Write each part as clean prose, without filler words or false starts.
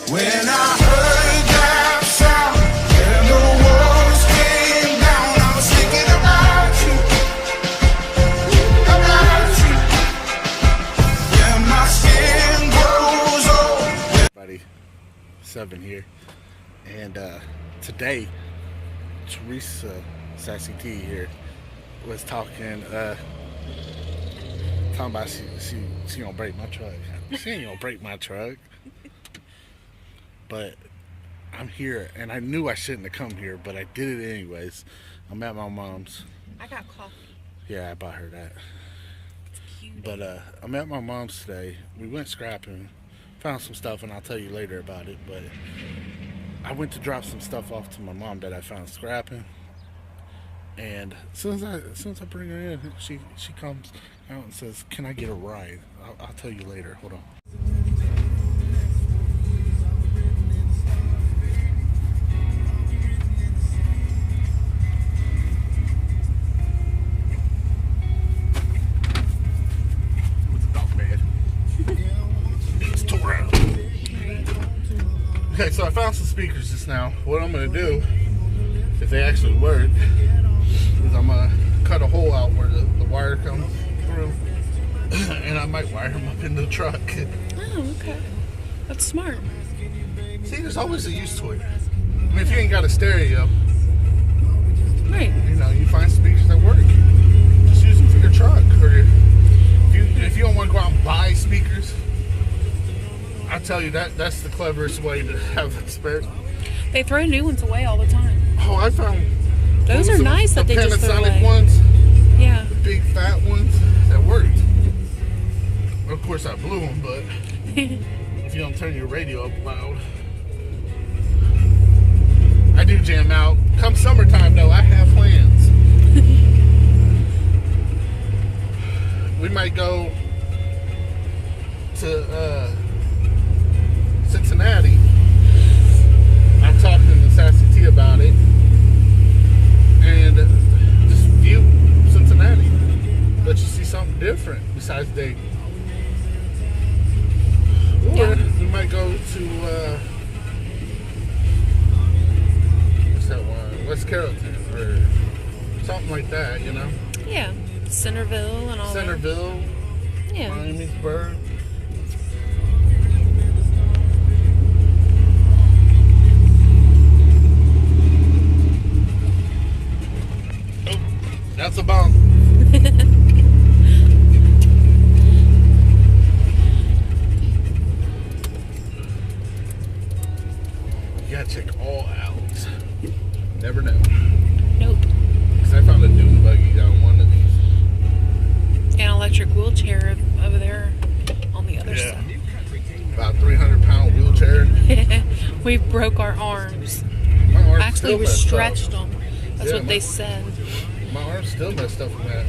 When I heard that sound and the walls came down, I was thinking about you, yeah, my skin grows old. Everybody, 7 here, and today Teresa Sassy T here was talking about she gonna break my truck. She ain't gonna break my truck. But I'm here, and I knew I shouldn't have come here, but I did it anyways. I'm at my mom's. I got coffee. Yeah, I bought her that. It's cute. But I'm at my mom's today. We went scrapping, found some stuff, and I'll tell you later about it. But I went to drop some stuff off to my mom that I found scrapping, and as soon as I bring her in, she comes out and says, "Can I get a ride?" I'll tell you later. Hold on. Okay, so I found some speakers just now. What I'm gonna do, if they actually work, is I'm gonna cut a hole out where the wire comes through, and I might wire them up in the truck. Oh, okay. That's smart. See, there's always a use to it. I mean, if you ain't got a stereo, Right. you know, you find speakers that work. Just use them for your truck, or if you don't want to go out and buy speakers. I tell you that's the cleverest way to have a spare. They throw new ones away all the time. Oh, I found Those are nice that they just throw Panasonic away. ones, Yeah. the big fat ones that worked. Of course, I blew them, but if you don't turn your radio up loud, I do jam out. Come summertime, though, I have plans. We might go to Cincinnati. I'm talking to Sassy T about it, and just view Cincinnati. Let you see something different besides Dayton. Or Yeah. we might go to what's that one? West Carrollton or something like that, you know? Yeah. Centerville and all Centerville, that. Yeah. Miamisburg. That's a bump. You gotta check all outlets. Never know. Nope. Because I found a dune buggy down one of these. An electric wheelchair over there on the other Yeah. side. About 300-pound wheelchair. We broke our arms. My arm's Actually, still we messed up. stretched them. That's Yeah, what they said. My arm's still messed up from that.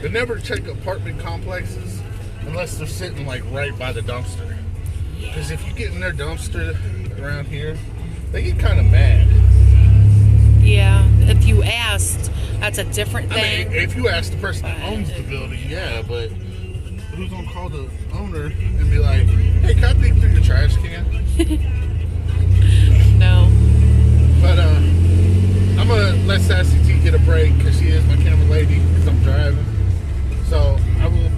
They never check apartment complexes unless they're sitting like right by the dumpster. Because if you get in their dumpster around here, they get kind of mad. Yeah. If you asked, that's a different I thing. mean, if you ask the person that owns the building, yeah, but who's gonna call the owner and be like, "Hey, can I dig through your trash can?" No. But I'm gonna let Sassy T get a break because she is my camera lady because I'm driving. So I will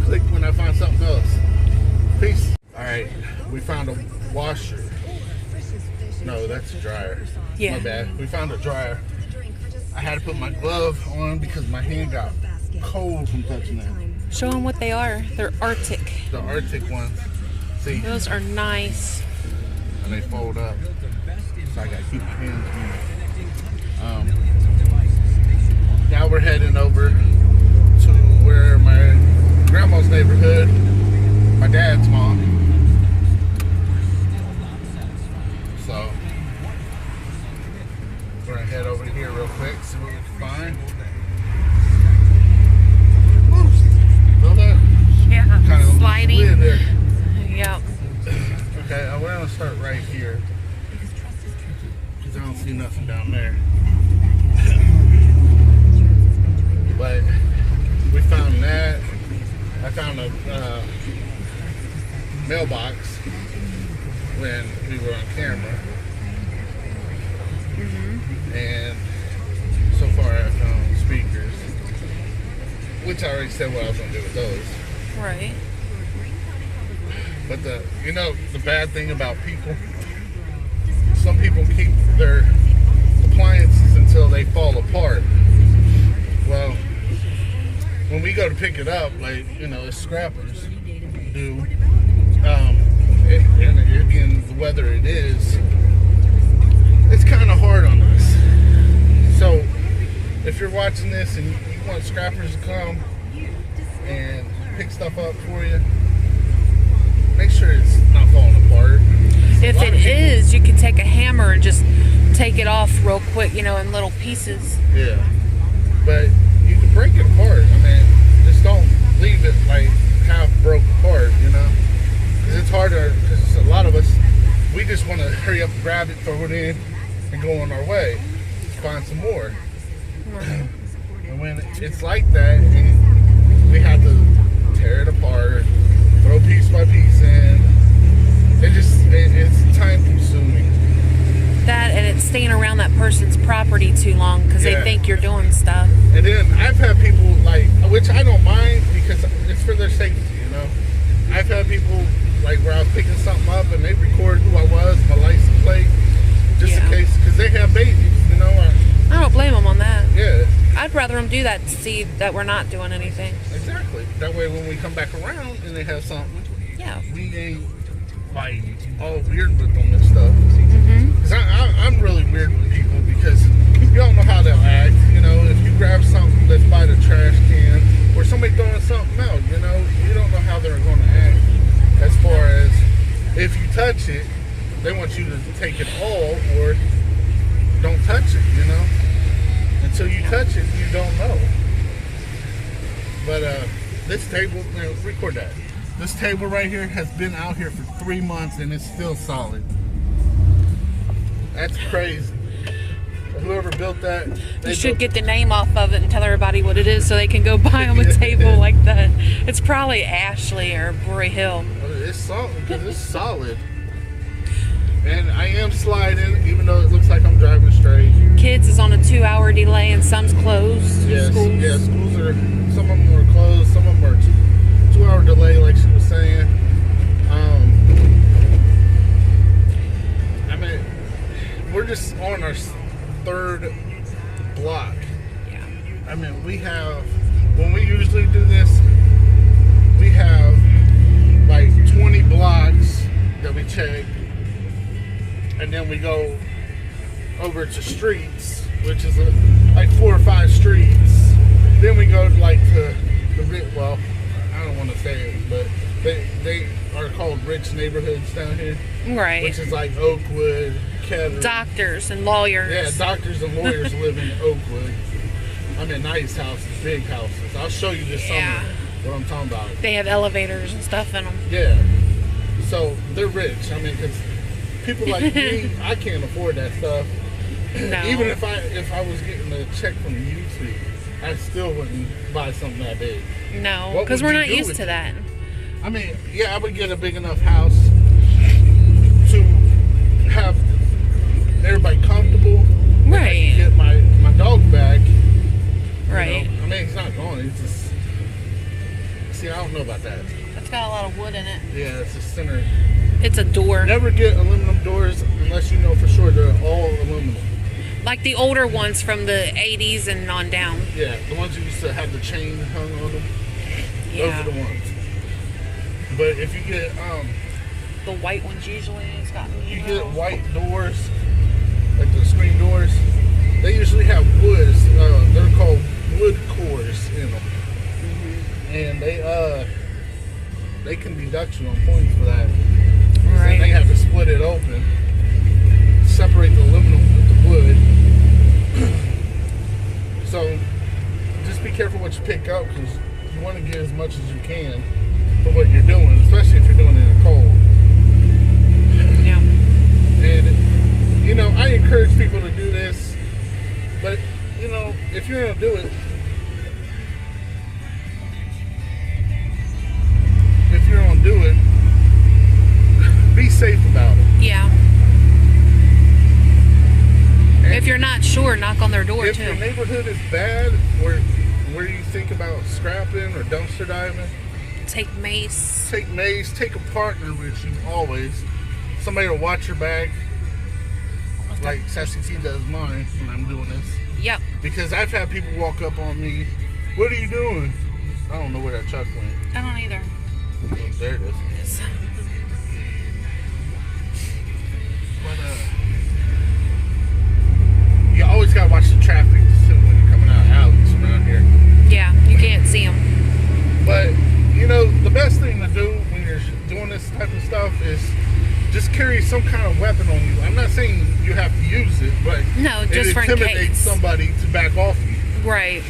click when I find something else. Peace. All right, we found a washer. No, that's a dryer. Yeah. My bad. We found a dryer. I had to put my glove on because my hand got cold from touching it. Show them what they are. They're Arctic. The Arctic ones. See, Those are nice. and they fold up. So I gotta keep my hands clean. Now we're heading over to where my grandma's neighborhood, my dad's mom. So we're gonna head over here real quick, see what we can find. Woo, feel that? Yeah. Kind of Sliding. slid there. Yeah. Okay, we're gonna start right here because I don't see nothing down there. But we found that. I found a mailbox when we were on camera. And so far I found speakers, which I already said what I was going to do with those. Right. But the bad thing about people, some people keep their appliances until they fall apart. Well, when we go to pick it up, like, as scrappers do, and again, the weather it is, it's kind of hard on us. So, if you're watching this and you want scrappers to come and pick stuff up for you, make sure it's not falling apart. If it is, you can take a hammer and just take it off real quick, in little pieces. Yeah. But you can break it apart. I mean, just don't leave it like half broke apart, Because it's harder, because a lot of us, we just want to hurry up, grab it, throw it in, and go on our way. Find some more. Right. And when it's like that, and we have to tear it apart, throw piece by piece in, it's time consuming. That, and it's staying around that person's property too long because they think you're doing stuff. And then I've had people which I don't mind because it's for their safety, I've had people where I was picking something up and they record who I was, my license plate, just in case, because they have babies, I don't blame them on that. Yeah. I'd rather them do that to see that we're not doing anything. Exactly. That way when we come back around and they have something, we ain't all weird with them and stuff. Because I'm really weird with people because you don't know how they'll act. If you grab something that's by the trash can or somebody throwing something out, you don't know how they're going to act. As far as if you touch it, they want you to take it all or don't touch it, Until you touch it, you don't know. But this table, record that. This table right here has been out here for 3 months and it's still solid. That's crazy. Whoever built that, you should get the name off of it and tell everybody what it is so they can go buy them a table like that. It's probably Ashley or Roy Hill. It's something because it's solid. And I am sliding, even though it looks like I'm driving straight. Kids is on a 2-hour delay and some's closed. Yes, schools. Yeah, schools are, some of them are closed, some of them are 2-hour delay, like she was saying. I mean, we're just on our third block. Yeah. I mean, when we usually do this, we have 20 blocks that we check, and then we go over to streets, which is 4 or 5 streets. Then we go to well, I don't want to say it, but they are called rich neighborhoods down here. Right. Which is like Oakwood, Kettering. Doctors and lawyers. Yeah, doctors and lawyers live in Oakwood. I mean, nice houses, big houses. I'll show you this summer what I'm talking about. They have elevators and stuff in them. Yeah. So they're rich. I mean, because people like me, I can't afford that stuff. No. Even if I was getting a check from YouTube, I still wouldn't buy something that big. No, What because would we're you not do used with to it? that. I mean, yeah, I would get a big enough house to have everybody comfortable. Right. Get my dog back. Right. I mean, it's not gone. It's just. See, I don't know about that. It's got a lot of wood in it. Yeah, it's a center. It's a door. Never get aluminum doors unless you know for sure they're all aluminum. Like the older ones from the 80s and on down. Yeah, the ones you used to have the chain hung on them. Yeah. Those are the ones. But if you get The white ones usually it's got you get white doors, like the screen doors, they usually have woods. They're called wood cores in them, and they can deduct you on points for that. Right. So they have to split it open, separate the aluminum with the wood. So just be careful what you pick up because you want to get as much as you can for what you're doing, especially if you're doing it in the cold. Yeah. And I encourage people to do this, but if you're gonna do it, safe about it. Yeah. And If you're not sure, knock on their door if too. your neighborhood is bad, where you think about scrapping or dumpster diving, Take mace. take mace, take a partner with you always. Somebody to watch your back, like Sassy T does mine when I'm doing this. Yep. Because I've had people walk up on me, what are you doing? I don't know where that truck went. I don't either. Oh, there it is. But you always gotta watch the traffic too when you're coming out of alleys around here. Yeah, you can't see them. But you know, the best thing to do when you're doing this type of stuff is just carry some kind of weapon on you. I'm not saying you have to use it, but No, it just for in intimidates case. somebody to back off you. Right.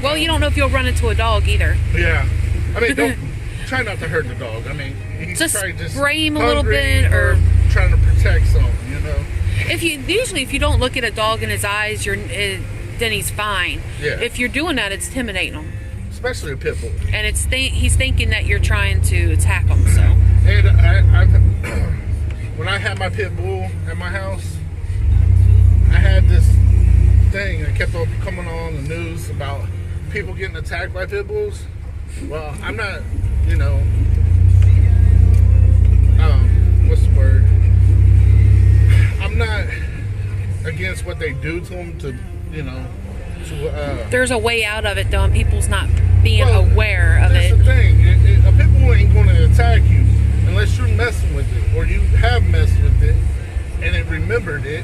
Well, you don't know if you'll run into a dog either. Yeah. I mean, don't try not to hurt the dog. I mean, he's Just probably just spray him a little hungry bit or trying to protect something, you know. if you don't look at a dog in his eyes, then he's fine. Yeah. If you're doing that, it's intimidating him, Especially a pit bull. and he's thinking that you're trying to attack him. So And when I had my pit bull at my house, I had this thing that kept on coming on the news about people getting attacked by pit bulls. Well, I'm not, you know, what's the word? I'm not against what they do to them to, you know, there's a way out of it, though, and people's not being well, aware of that's it. the thing. A pit bull ain't going to attack you unless you're messing with it, or you have messed with it, and it remembered it.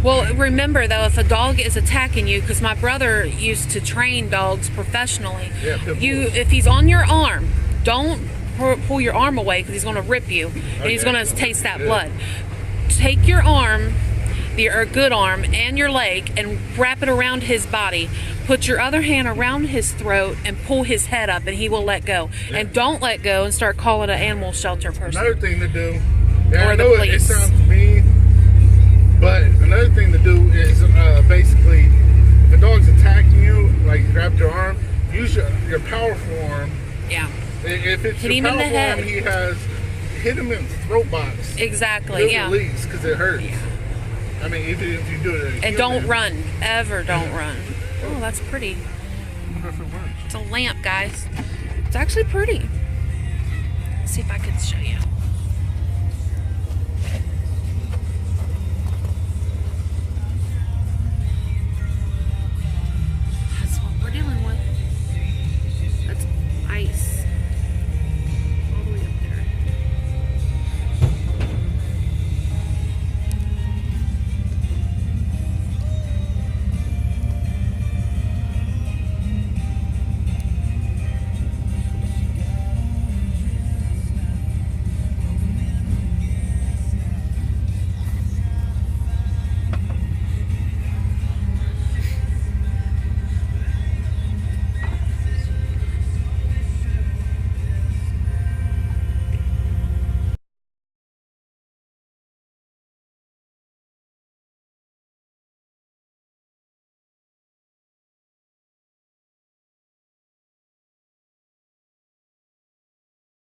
Well, remember though, if a dog is attacking you, because my brother used to train dogs professionally, Yeah, pit bulls. if he's on your arm, don't pull your arm away because he's going to rip you and he's Okay. going to taste that Yeah. blood. Take your arm, your good arm, and your leg and wrap it around his body. Put your other hand around his throat and pull his head up, and he will let go. Yeah. And don't let go and start calling an animal shelter person. Another thing to do, yeah, Or I the know it police. sounds mean, but another thing to do is basically, if a dog's attacking you, like grab your arm, use your powerful arm. Yeah, If it's Hit your him in the powerful arm, head. hit him in the throat box. exactly. It'll Yeah. release because it hurts. Yeah. I mean, if you do it, And don't run. Ever don't run. Oh, that's pretty. I wonder if it works. It's a lamp, guys. It's actually pretty. Let's see if I can show you.